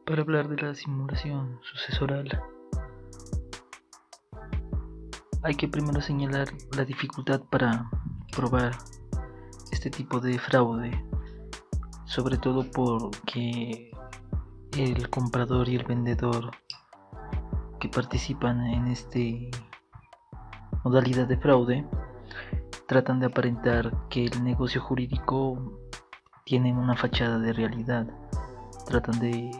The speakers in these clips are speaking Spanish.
Para hablar de la simulación sucesoral, hay que primero señalar la dificultad para probar este tipo de fraude, sobre todo porque el comprador y el vendedor que participan en esta modalidad de fraude tratan de aparentar que el negocio jurídico tiene una fachada de realidad, tratan de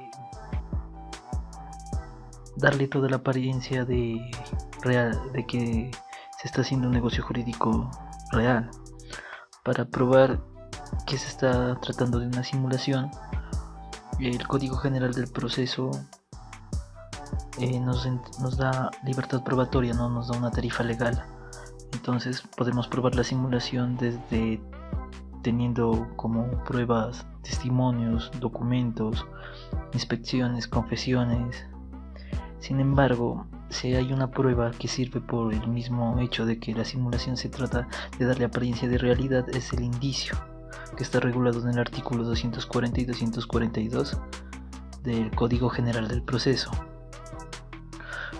darle toda la apariencia de que se está haciendo un negocio jurídico real. Para probar que se está tratando de una simulación, el Código General del Proceso nos da libertad probatoria, no nos da una tarifa legal. Entonces podemos probar la simulación desde teniendo como pruebas testimonios, documentos, inspecciones, confesiones. Sin embargo, si hay una prueba que sirve por el mismo hecho de que la simulación se trata de darle apariencia de realidad, es el indicio, que está regulado en el artículo 240 y 242 del Código General del Proceso.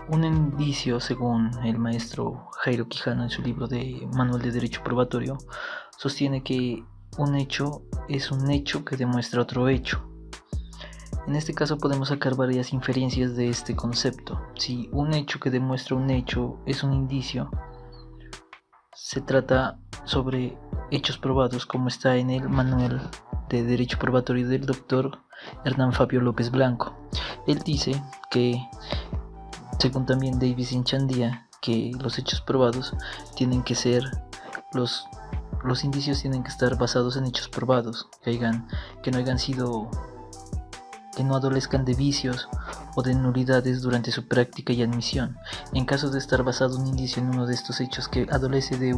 Un indicio, según el maestro Jairo Quijano en su libro de Manual de Derecho Probatorio, sostiene que un hecho es un hecho que demuestra otro hecho. En este caso podemos sacar varias inferencias de este concepto. Si un hecho que demuestra un hecho es un indicio, se trata sobre hechos probados, como está en el Manual de Derecho Probatorio del doctor Hernán Fabio López Blanco. Él dice que, según también Davis Enchandía, que los hechos probados tienen que ser los indicios tienen que estar basados en hechos probados, que no adolezcan de vicios o de nulidades durante su práctica y admisión. En caso de estar basado un indicio en uno de estos hechos que adolece de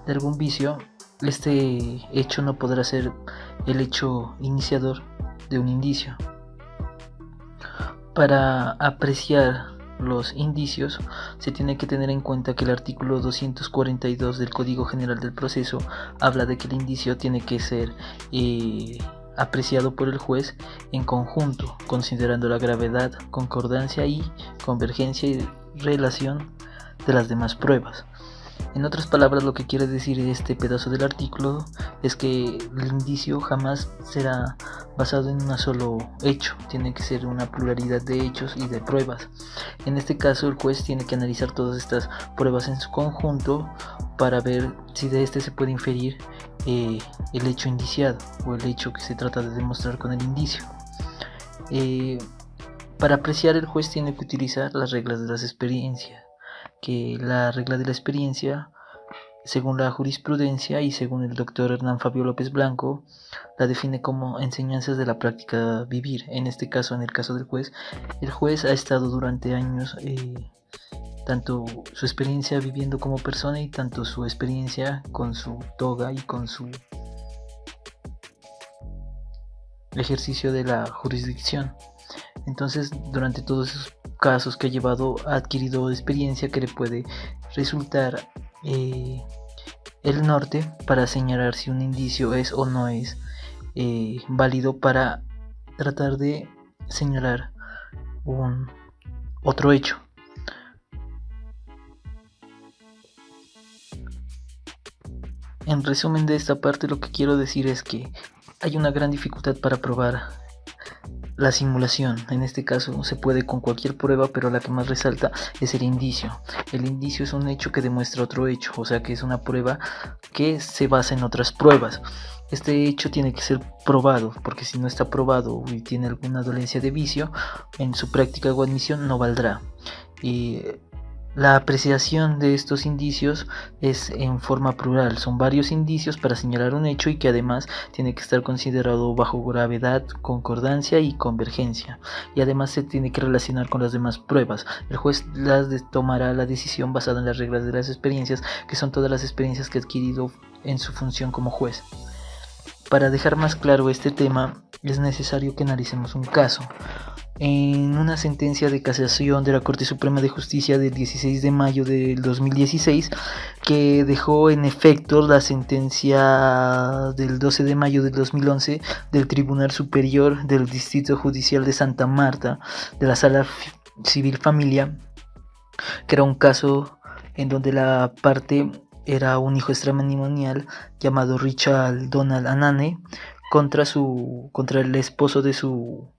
algún vicio, este hecho no podrá ser el hecho iniciador de un indicio. Para apreciar los indicios, se tiene que tener en cuenta que el artículo 242 del Código General del Proceso habla de que el indicio tiene que ser apreciado por el juez en conjunto, considerando la gravedad, concordancia y convergencia y relación de las demás pruebas. En otras palabras, lo que quiere decir este pedazo del artículo es que el indicio jamás será basado en un solo hecho, tiene que ser una pluralidad de hechos y de pruebas. En este caso, el juez tiene que analizar todas estas pruebas en su conjunto para ver si de este se puede inferir el hecho indiciado o el hecho que se trata de demostrar con el indicio. Para apreciar, el juez tiene que utilizar las reglas de las experiencias, que la regla de la experiencia, según la jurisprudencia y según el doctor Hernán Fabio López Blanco, la define como enseñanzas de la práctica vivir. En este caso, en el caso del juez, el juez ha estado durante años tanto su experiencia viviendo como persona y tanto su experiencia con su toga y con su ejercicio de la jurisdicción. Entonces, durante todos esos casos que ha llevado, ha adquirido experiencia que le puede resultar el norte para señalar si un indicio es o no es válido para tratar de señalar otro hecho. En resumen de esta parte, lo que quiero decir es que hay una gran dificultad para probar la simulación. En este caso se puede con cualquier prueba, pero la que más resalta es el indicio. El indicio es un hecho que demuestra otro hecho, o sea que es una prueba que se basa en otras pruebas. Este hecho tiene que ser probado, porque si no está probado y tiene alguna dolencia de vicio, en su práctica o admisión no valdrá. Y la apreciación de estos indicios es en forma plural, son varios indicios para señalar un hecho y que además tiene que estar considerado bajo gravedad, concordancia y convergencia, y además se tiene que relacionar con las demás pruebas. El juez tomará la decisión basada en las reglas de las experiencias, que son todas las experiencias que ha adquirido en su función como juez. Para dejar más claro este tema, es necesario que analicemos un caso. en una sentencia de casación de la Corte Suprema de Justicia del 16 de mayo del 2016, que dejó en efecto la sentencia del 12 de mayo del 2011 del Tribunal Superior del Distrito Judicial de Santa Marta, de la Sala Civil Familia, que era un caso en donde la parte era un hijo extramatrimonial llamado Richard Donald Anane contra el esposo de su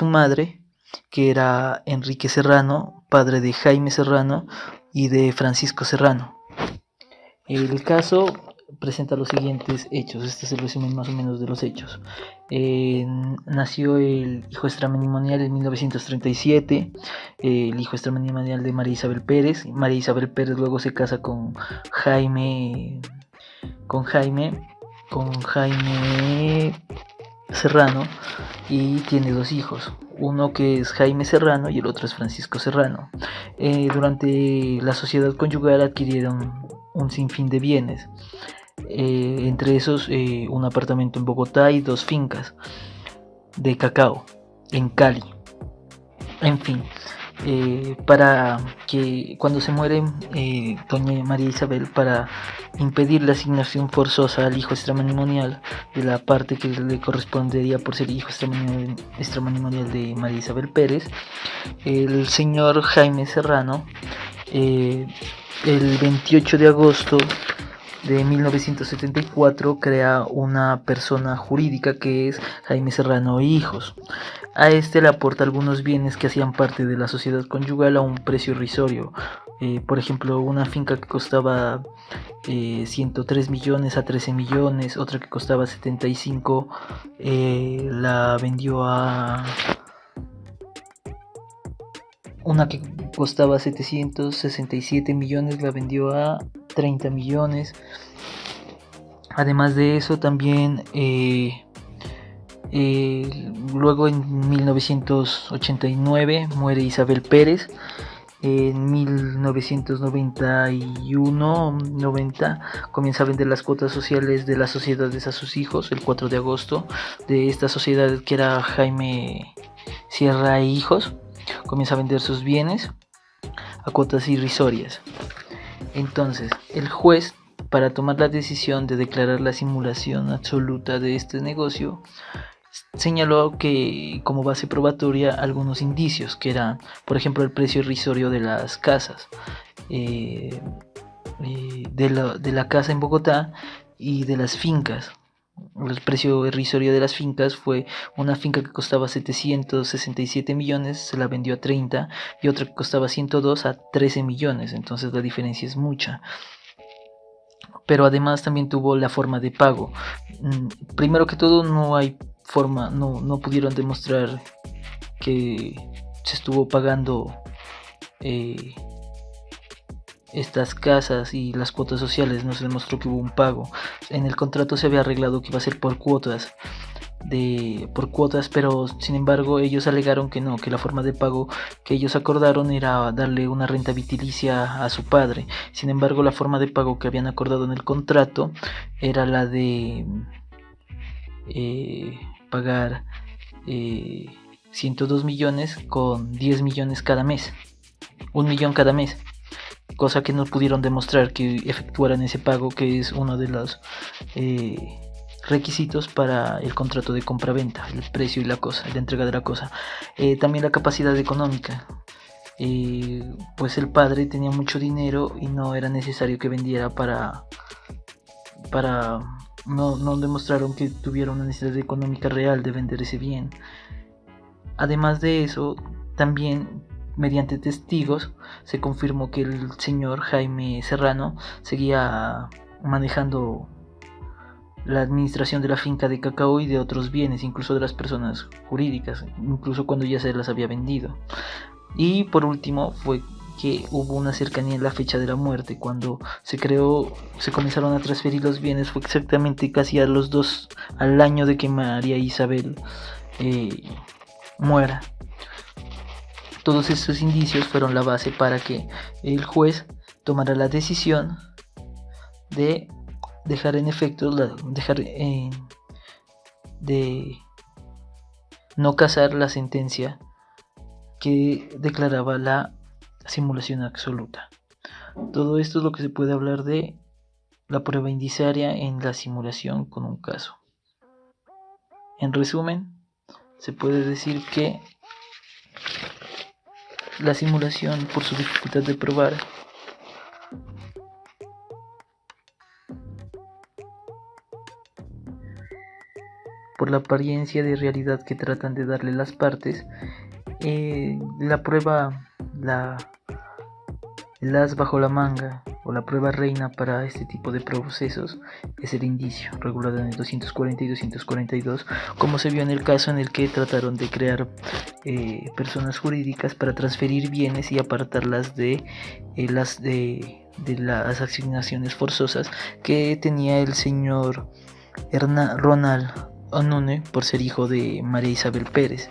madre, que era Enrique Serrano, padre de Jaime Serrano y de Francisco Serrano. El caso presenta los siguientes hechos. Este es el resumen más o menos de los hechos. Nació el hijo extramatrimonial en 1937, el hijo extramatrimonial de María Isabel Pérez. María Isabel Pérez luego se casa con Jaime Serrano y tiene dos hijos, uno que es Jaime Serrano y el otro es Francisco Serrano. Durante la sociedad conyugal adquirieron un sinfín de bienes, entre esos un apartamento en Bogotá y 2 fincas de cacao en Cali. En fin, para que cuando se muere doña María Isabel, para impedir la asignación forzosa al hijo extramatrimonial de la parte que le correspondería por ser hijo extramatrimonial de María Isabel Pérez, el señor Jaime Serrano, el 28 de agosto de 1974 crea una persona jurídica que es Jaime Serrano e Hijos. A este le aporta algunos bienes que hacían parte de la sociedad conyugal a un precio irrisorio. Por ejemplo, una finca que costaba 103 millones a 13 millones, otra que costaba 75 la vendió a... Una que costaba 767 millones la vendió a 30 millones. Además de eso, también luego en 1989 muere Isabel Pérez. En 1991-90 comienza a vender las cuotas sociales de las sociedades a sus hijos, el 4 de agosto, de esta sociedad que era Jaime Sierra e Hijos. Comienza a vender sus bienes a cuotas irrisorias. Entonces, el juez, para tomar la decisión de declarar la simulación absoluta de este negocio, señaló que como base probatoria algunos indicios, que eran, por ejemplo, el precio irrisorio de las casas, de la casa en Bogotá y de las fincas. El precio irrisorio de las fincas fue una finca que costaba 767 millones, se la vendió a 30, y otra que costaba 102 a 13 millones, entonces la diferencia es mucha. Pero además también tuvo la forma de pago. Primero que todo, no hay forma, no pudieron demostrar que se estuvo pagando estas casas y las cuotas sociales. No se demostró que hubo un pago. En el contrato se había arreglado que iba a ser por cuotas, pero sin embargo ellos alegaron que no, que la forma de pago que ellos acordaron era darle una renta vitalicia a su padre. Sin embargo, la forma de pago que habían acordado en el contrato era la de pagar 102 millones con 10 millones cada mes, 1 millón cada mes, cosa que no pudieron demostrar que efectuaran ese pago, que es uno de los requisitos para el contrato de compra-venta, el precio y la entrega de la cosa. También la capacidad económica, pues el padre tenía mucho dinero y no era necesario que vendiera para no demostraron que tuviera una necesidad económica real de vender ese bien. Además de eso, también mediante testigos se confirmó que el señor Jaime Serrano seguía manejando la administración de la finca de cacao y de otros bienes, incluso de las personas jurídicas, incluso cuando ya se las había vendido. Y por último fue que hubo una cercanía en la fecha de la muerte. Cuando se comenzaron a transferir los bienes, fue exactamente casi al año de que María Isabel muera. Todos estos indicios fueron la base para que el juez tomara la decisión de dejar en efecto, de no casar la sentencia que declaraba la simulación absoluta. Todo esto es lo que se puede hablar de la prueba indiciaria en la simulación con un caso. En resumen, se puede decir que la simulación, por su dificultad de probar, por la apariencia de realidad que tratan de darle las partes, la prueba, el as bajo la manga o la prueba reina para este tipo de procesos es el indicio, regulado en el 240 y 242, como se vio en el caso en el que trataron de crear personas jurídicas para transferir bienes y apartarlas de las asignaciones forzosas que tenía el señor Ronald Onune por ser hijo de María Isabel Pérez.